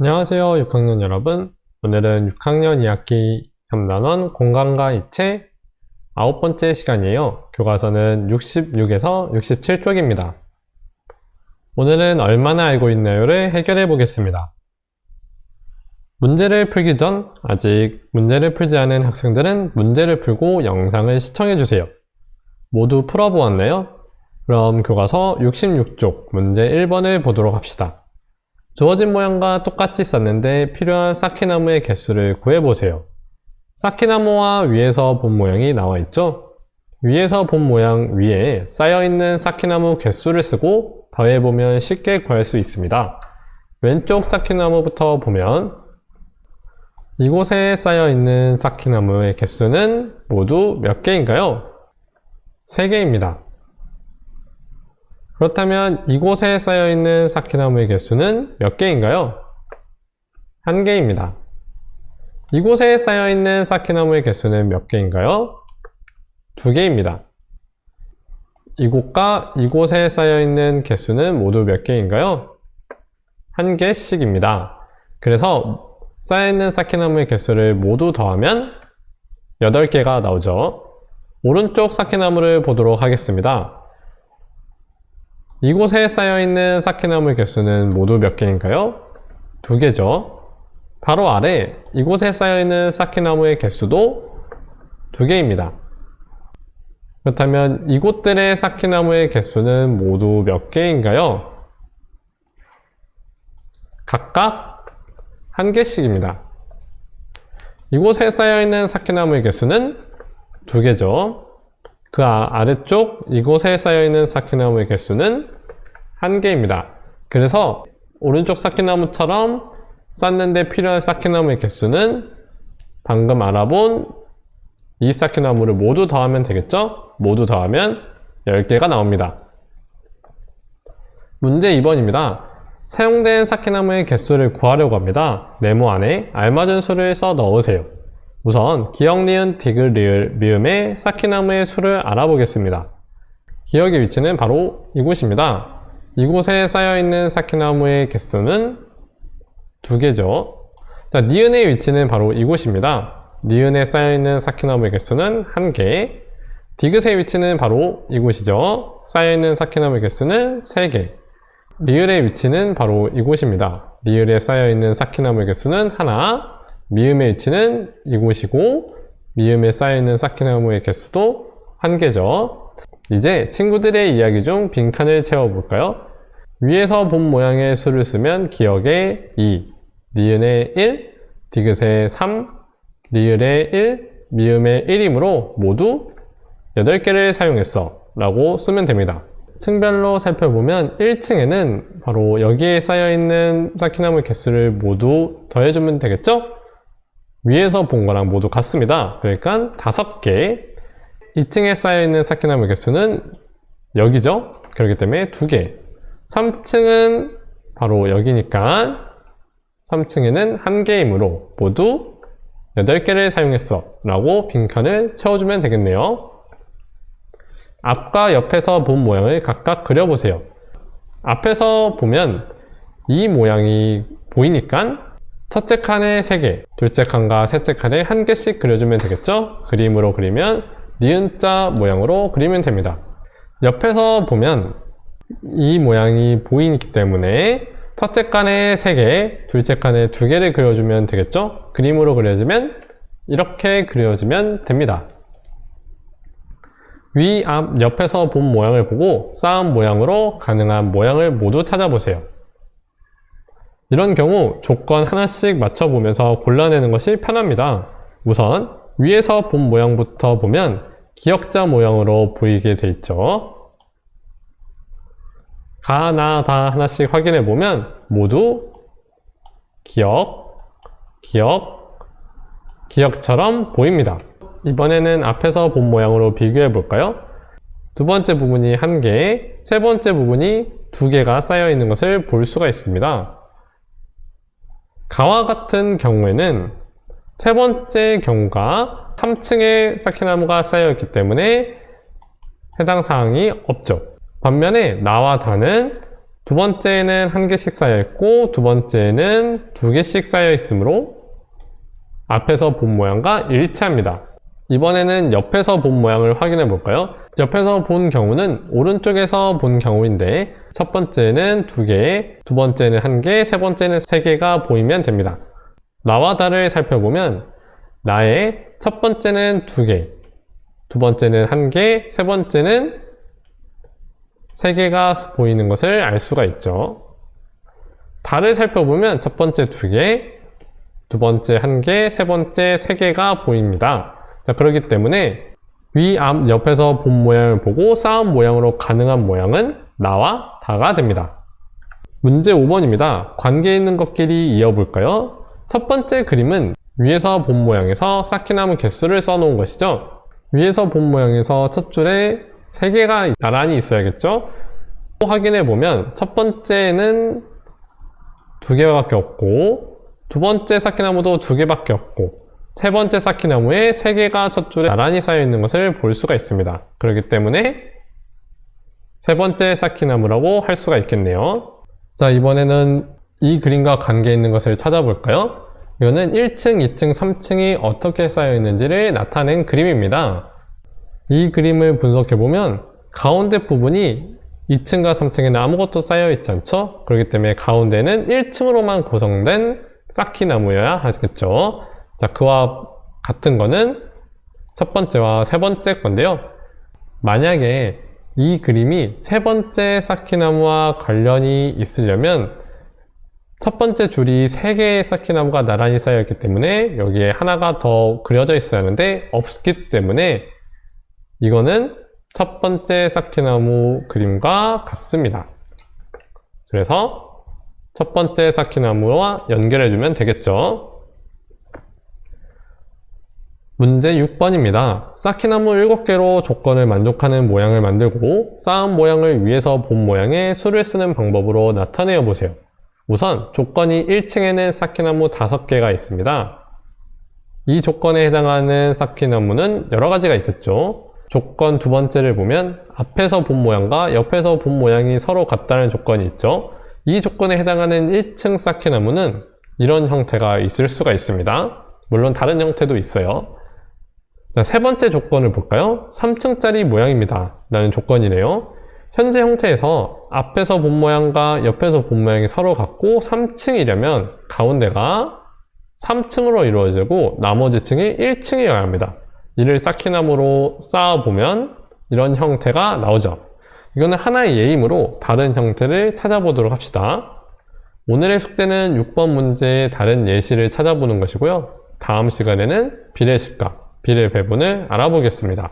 안녕하세요 6학년 여러분. 오늘은 6학년 2학기 3단원 공간과 이체 9번째 시간이에요. 교과서는 66에서 67쪽입니다. 오늘은 얼마나 알고 있나요를 해결해 보겠습니다. 문제를 풀기 전 아직 문제를 풀지 않은 학생들은 문제를 풀고 영상을 시청해 주세요. 모두 풀어보았나요? 그럼 교과서 66쪽 문제 1번을 보도록 합시다. 주어진 모양과 똑같이 쌌는데 필요한 쌓기나무의 개수를 구해보세요. 쌓기나무와 위에서 본 모양이 나와 있죠? 위에서 본 모양 위에 쌓여있는 쌓기나무 개수를 쓰고 더해보면 쉽게 구할 수 있습니다. 왼쪽 쌓기나무부터 보면 이곳에 쌓여있는 쌓기나무의 개수는 모두 몇 개인가요? 3개입니다. 그렇다면 이곳에 쌓여있는 쌓기나무의 개수는 몇 개인가요? 1개입니다. 이곳에 쌓여있는 쌓기나무의 개수는 몇 개인가요? 2개입니다. 이곳과 이곳에 쌓여있는 개수는 모두 몇 개인가요? 1개씩입니다. 그래서 쌓여있는 쌓기나무의 개수를 모두 더하면 8개가 나오죠. 오른쪽 쌓기나무를 보도록 하겠습니다. 이곳에 쌓여있는 쌓기나무의 개수는 모두 몇 개인가요? 2개죠. 바로 아래 이곳에 쌓여있는 쌓기나무의 개수도 2개입니다. 그렇다면 이곳들의 쌓기나무의 개수는 모두 몇 개인가요? 각각 1개씩입니다. 이곳에 쌓여있는 쌓기나무의 개수는 2개죠. 그 아래쪽 이곳에 쌓여있는 쌓기나무의 개수는 1개입니다. 그래서 오른쪽 쌓기나무처럼 쌓는데 필요한 쌓기나무의 개수는 방금 알아본 이 쌓기나무를 모두 더하면 되겠죠? 모두 더하면 10개가 나옵니다. 문제 2번입니다. 사용된 쌓기나무의 개수를 구하려고 합니다. 네모 안에 알맞은 수를 써 넣으세요. 우선 기역, 니은, 디귿, 리을, 미음의 쌓기나무의 수를 알아보겠습니다. 기역의 위치는 바로 이곳입니다. 이곳에 쌓여있는 쌓기나무의 개수는 2개죠. 자, 니은의 위치는 바로 이곳입니다. 니은에 쌓여있는 쌓기나무의 개수는 1개. 디귿의 위치는 바로 이곳이죠. 쌓여있는 쌓기나무의 개수는 3개. 리을의 위치는 바로 이곳입니다. 리을에 쌓여있는 쌓기나무의 개수는 1. 미음의 위치는 이곳이고 미음에 쌓여있는 쌓기나무의 개수도 1개죠. 이제 친구들의 이야기 중 빈칸을 채워볼까요? 위에서 본 모양의 수를 쓰면 기역에 2, 니은에 1, 디귿에 3, 리을에 1, 미음에 1이므로 모두 8개를 사용했어 라고 쓰면 됩니다. 층별로 살펴보면 1층에는 바로 여기에 쌓여있는 쌓기나무 개수를 모두 더해주면 되겠죠? 위에서 본 거랑 모두 같습니다. 그러니까 5개. 2층에 쌓여있는 쌓기나무 개수는 여기죠? 그렇기 때문에 2개. 3층은 바로 여기니까 3층에는 1개이므로 모두 8개를 사용했어 라고 빈칸을 채워주면 되겠네요. 앞과 옆에서 본 모양을 각각 그려보세요. 앞에서 보면 이 모양이 보이니까 첫째 칸에 3개, 둘째 칸과 셋째 칸에 1개씩 그려주면 되겠죠? 그림으로 그리면 니은자 모양으로 그리면 됩니다. 옆에서 보면 이 모양이 보이기 때문에 첫째 칸에 3개, 둘째 칸에 2개를 그려주면 되겠죠? 그림으로 그려주면 이렇게 그려주면 됩니다. 위, 앞, 옆에서 본 모양을 보고 쌓은 모양으로 가능한 모양을 모두 찾아보세요. 이런 경우 조건 하나씩 맞춰보면서 골라내는 것이 편합니다. 우선 위에서 본 모양부터 보면 기역자 모양으로 보이게 돼 있죠. 가, 나, 다 하나씩 확인해보면 모두 기역, 기역, 기역처럼 보입니다. 이번에는 앞에서 본 모양으로 비교해볼까요? 두 번째 부분이 1개, 세 번째 부분이 2개가 쌓여있는 것을 볼 수가 있습니다. 가와 같은 경우에는 세 번째 경우가 3층에 쌓기나무가 쌓여있기 때문에 해당 사항이 없죠. 반면에 나와 다는 두 번째에는 한 개씩 쌓여 있고 두 번째에는 두 개씩 쌓여 있으므로 앞에서 본 모양과 일치합니다. 이번에는 옆에서 본 모양을 확인해 볼까요? 옆에서 본 경우는 오른쪽에서 본 경우인데 첫 번째는 두 개, 두 번째는 한 개, 세 번째는 세 개가 보이면 됩니다. 나와 다를 살펴보면 나의 첫 번째는 두 개, 두 번째는 한 개, 세 번째는 세 개가 보이는 것을 알 수가 있죠. 다를 살펴보면 첫 번째 두 개, 두 번째 한 개, 세 번째 세 개가 보입니다. 자, 그렇기 때문에 위, 앞, 옆에서 본 모양을 보고 쌓은 모양으로 가능한 모양은 나와 다가 됩니다. 문제 5번입니다. 관계 있는 것끼리 이어볼까요? 첫 번째 그림은 위에서 본 모양에서 쌓기나무 개수를 써놓은 것이죠. 위에서 본 모양에서 첫 줄에 3개가 나란히 있어야겠죠? 확인해 보면 첫 번째는 2개밖에 없고 두 번째 쌓기나무도 2개밖에 없고 세 번째 쌓기나무에 3개가 첫 줄에 나란히 쌓여 있는 것을 볼 수가 있습니다. 그렇기 때문에 세 번째 쌓기나무라고 할 수가 있겠네요. 자, 이번에는 이 그림과 관계 있는 것을 찾아볼까요? 이거는 1층, 2층, 3층이 어떻게 쌓여 있는지를 나타낸 그림입니다. 이 그림을 분석해보면 가운데 부분이 2층과 3층에는 아무것도 쌓여 있지 않죠? 그렇기 때문에 가운데는 1층으로만 구성된 쌓기나무여야 하겠죠. 자, 그와 같은 거는 첫 번째와 세 번째 건데요. 만약에 이 그림이 세 번째 쌓기나무와 관련이 있으려면 첫 번째 줄이 3개의 쌓기나무가 나란히 쌓여 있기 때문에 여기에 하나가 더 그려져 있어야 하는데 없기 때문에 이거는 첫 번째 쌓기나무 그림과 같습니다. 그래서 첫 번째 쌓기나무와 연결해주면 되겠죠. 문제 6번입니다. 쌓기나무 7개로 조건을 만족하는 모양을 만들고 쌓은 모양을 위에서 본 모양의 수를 쓰는 방법으로 나타내어 보세요. 우선 조건이 1층에는 쌓기나무 5개가 있습니다. 이 조건에 해당하는 쌓기나무는 여러 가지가 있겠죠. 조건 두 번째를 보면 앞에서 본 모양과 옆에서 본 모양이 서로 같다는 조건이 있죠. 이 조건에 해당하는 1층 쌓기나무는 이런 형태가 있을 수가 있습니다. 물론 다른 형태도 있어요. 자, 세 번째 조건을 볼까요? 3층짜리 모양입니다 라는 조건이네요. 현재 형태에서 앞에서 본 모양과 옆에서 본 모양이 서로 같고 3층이려면 가운데가 3층으로 이루어지고 나머지 층이 1층이어야 합니다. 이를 쌓기나무로 쌓아보면 이런 형태가 나오죠. 이거는 하나의 예임으로 다른 형태를 찾아보도록 합시다. 오늘의 숙제는 6번 문제의 다른 예시를 찾아보는 것이고요. 다음 시간에는 비례식과 비례 배분을 알아보겠습니다.